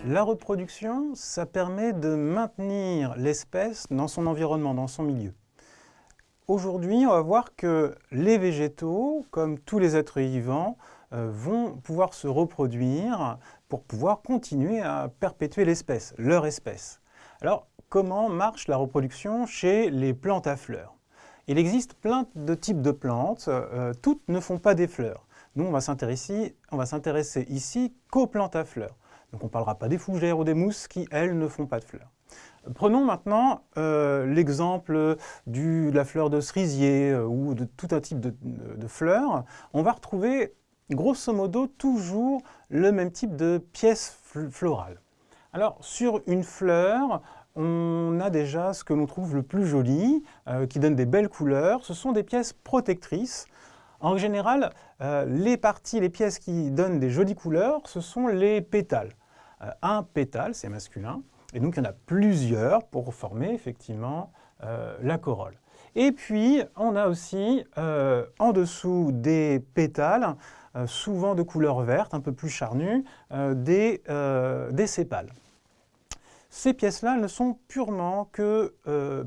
La reproduction, ça permet de maintenir l'espèce dans son environnement, dans son milieu. Aujourd'hui, on va voir que les végétaux, comme tous les êtres vivants, vont pouvoir se reproduire pour pouvoir continuer à perpétuer l'espèce, leur espèce. Alors, comment marche la reproduction chez les plantes à fleurs? Il existe plein de types de plantes, toutes ne font pas des fleurs. Nous, on va s'intéresser ici qu'aux plantes à fleurs. Donc on ne parlera pas des fougères ou des mousses qui, elles, ne font pas de fleurs. Prenons maintenant l'exemple de la fleur de cerisier ou de tout un type de fleurs. On va retrouver grosso modo toujours le même type de pièces florales. Alors sur une fleur, on a déjà ce que l'on trouve le plus joli, qui donne des belles couleurs. Ce sont des pièces protectrices. En général, les pièces qui donnent des jolies couleurs, ce sont les pétales. Un pétale, c'est masculin, et donc il y en a plusieurs pour former effectivement la corolle. Et puis, on a aussi en dessous des pétales, souvent de couleur verte, un peu plus charnue, des sépales. Ces pièces-là ne sont purement que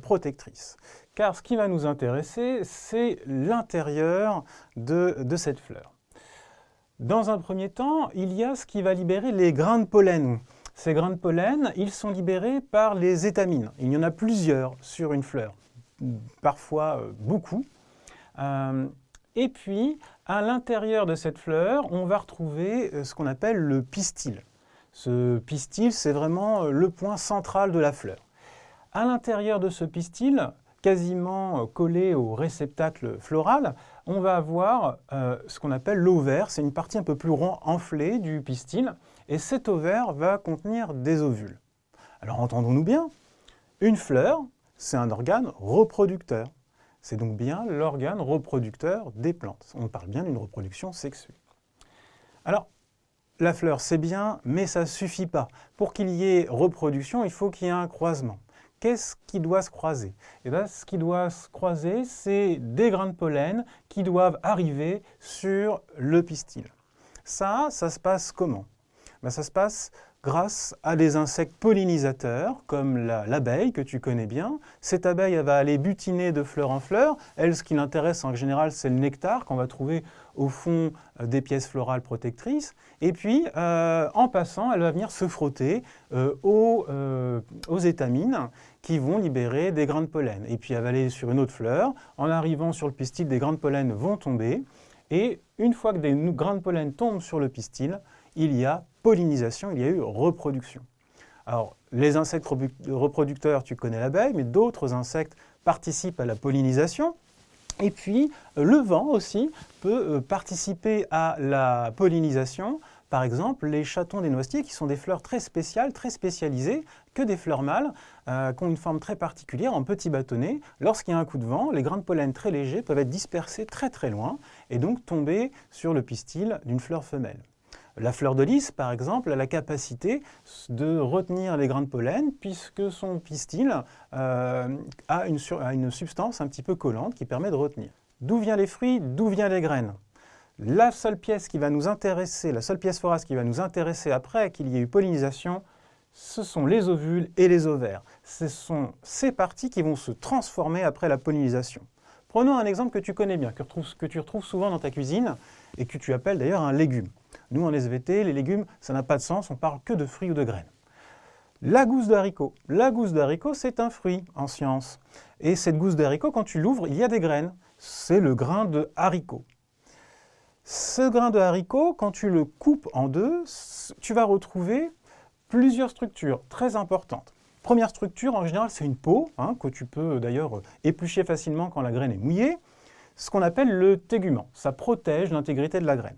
protectrices, car ce qui va nous intéresser, c'est l'intérieur de cette fleur. Dans un premier temps, il y a ce qui va libérer les grains de pollen. Ces grains de pollen, ils sont libérés par les étamines. Il y en a plusieurs sur une fleur, parfois beaucoup. Et puis, à l'intérieur de cette fleur, on va retrouver ce qu'on appelle le pistil. Ce pistil, c'est vraiment le point central de la fleur. À l'intérieur de ce pistil, quasiment collé au réceptacle floral, on va avoir ce qu'on appelle l'ovaire. C'est une partie un peu plus enflée du pistil, et cet ovaire va contenir des ovules. Alors entendons-nous bien, une fleur, c'est un organe reproducteur. C'est donc bien l'organe reproducteur des plantes. On parle bien d'une reproduction sexuée. Alors, la fleur, c'est bien, mais ça ne suffit pas. Pour qu'il y ait reproduction, il faut qu'il y ait un croisement. Qu'est-ce qui doit se croiser? Eh bien, ce qui doit se croiser, c'est des grains de pollen qui doivent arriver sur le pistil. Ça se passe comment? Ben, ça se passe grâce à des insectes pollinisateurs, comme l'abeille que tu connais bien. Cette abeille, elle va aller butiner de fleur en fleur. Elle, ce qui l'intéresse en général, c'est le nectar qu'on va trouver au fond des pièces florales protectrices. Et puis, en passant, elle va venir se frotter aux étamines qui vont libérer des grains de pollen. Et puis, elle va aller sur une autre fleur. En arrivant sur le pistil, des grains de pollen vont tomber. Et une fois que des grains de pollen tombent sur le pistil, il y a pollinisation, il y a eu reproduction. Alors, les insectes reproducteurs, tu connais l'abeille, mais d'autres insectes participent à la pollinisation. Et puis, le vent aussi peut participer à la pollinisation. Par exemple, les chatons des noisetiers, qui sont des fleurs très spéciales, très spécialisées, que des fleurs mâles, qui ont une forme très particulière, en petits bâtonnets. Lorsqu'il y a un coup de vent, les grains de pollen très légers peuvent être dispersés très très loin et donc tomber sur le pistil d'une fleur femelle. La fleur de lys, par exemple, a la capacité de retenir les grains de pollen puisque son pistil a une substance un petit peu collante qui permet de retenir. D'où viennent les fruits? D'où viennent les graines? La seule pièce qui va nous intéresser, la seule pièce forastre qui va nous intéresser après qu'il y ait eu pollinisation, ce sont les ovules et les ovaires. Ce sont ces parties qui vont se transformer après la pollinisation. Prenons un exemple que tu connais bien, que tu retrouves souvent dans ta cuisine et que tu appelles d'ailleurs un légume. Nous, en SVT, les légumes, ça n'a pas de sens, on parle que de fruits ou de graines. La gousse de haricot. La gousse de haricot, c'est un fruit en science. Et cette gousse de haricot, quand tu l'ouvres, il y a des graines. C'est le grain de haricot. Ce grain de haricot, quand tu le coupes en deux, tu vas retrouver plusieurs structures très importantes. Première structure, en général, c'est une peau, que tu peux d'ailleurs éplucher facilement quand la graine est mouillée. Ce qu'on appelle le tégument. Ça protège l'intégrité de la graine.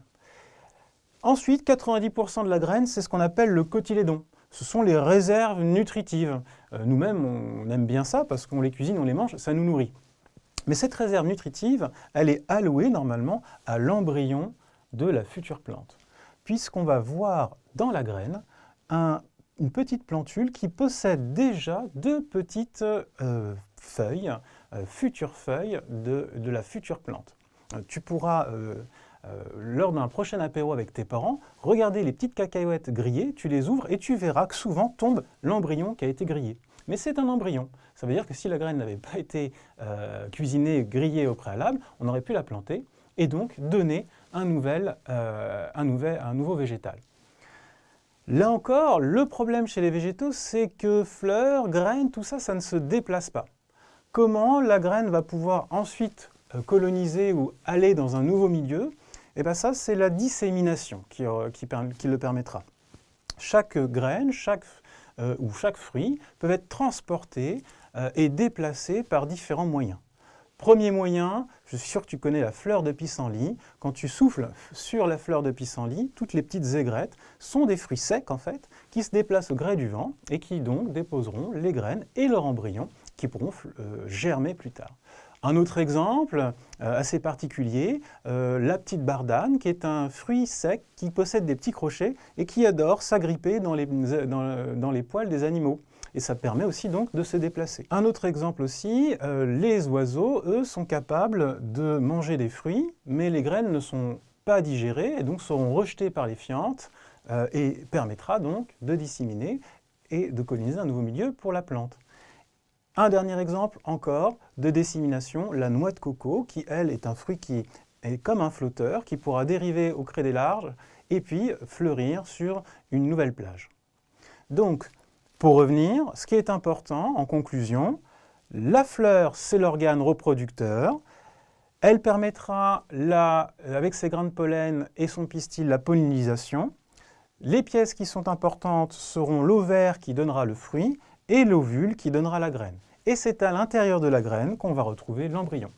Ensuite, 90% de la graine, c'est ce qu'on appelle le cotylédon. Ce sont les réserves nutritives. Nous-mêmes, on aime bien ça parce qu'on les cuisine, on les mange, ça nous nourrit. Mais cette réserve nutritive, elle est allouée normalement à l'embryon de la future plante. Puisqu'on va voir dans la graine une petite plantule qui possède déjà de petites feuilles, futures feuilles de la future plante. Tu pourras lors d'un prochain apéro avec tes parents, regarder les petites cacahuètes grillées, tu les ouvres et tu verras que souvent tombe l'embryon qui a été grillé. Mais c'est un embryon. Ça veut dire que si la graine n'avait pas été cuisinée, grillée au préalable, on aurait pu la planter et donc donner un nouveau végétal. Là encore, le problème chez les végétaux, c'est que fleurs, graines, tout ça, ça ne se déplace pas. Comment la graine va pouvoir ensuite coloniser ou aller dans un nouveau milieu? Et bien ça, c'est la dissémination qui le permettra. Chaque graine, ou chaque fruit peuvent être transportés et déplacés par différents moyens. Premier moyen, je suis sûr que tu connais la fleur de pissenlit. Quand tu souffles sur la fleur de pissenlit, toutes les petites aigrettes sont des fruits secs en fait, qui se déplacent au gré du vent et qui donc déposeront les graines et leur embryon qui pourront germer plus tard. Un autre exemple assez particulier, la petite bardane, qui est un fruit sec qui possède des petits crochets et qui adore s'agripper dans les poils des animaux. Et ça permet aussi donc de se déplacer. Un autre exemple aussi, les oiseaux, eux, sont capables de manger des fruits, mais les graines ne sont pas digérées et donc seront rejetées par les fientes et permettra donc de disséminer et de coloniser un nouveau milieu pour la plante. Un dernier exemple encore de dissémination, la noix de coco, qui elle est un fruit qui est comme un flotteur, qui pourra dériver au creux des larges et puis fleurir sur une nouvelle plage. Donc, pour revenir, ce qui est important en conclusion, la fleur c'est l'organe reproducteur, elle permettra avec ses grains de pollen et son pistil la pollinisation. Les pièces qui sont importantes seront l'ovaire qui donnera le fruit et l'ovule qui donnera la graine. Et c'est à l'intérieur de la graine qu'on va retrouver l'embryon.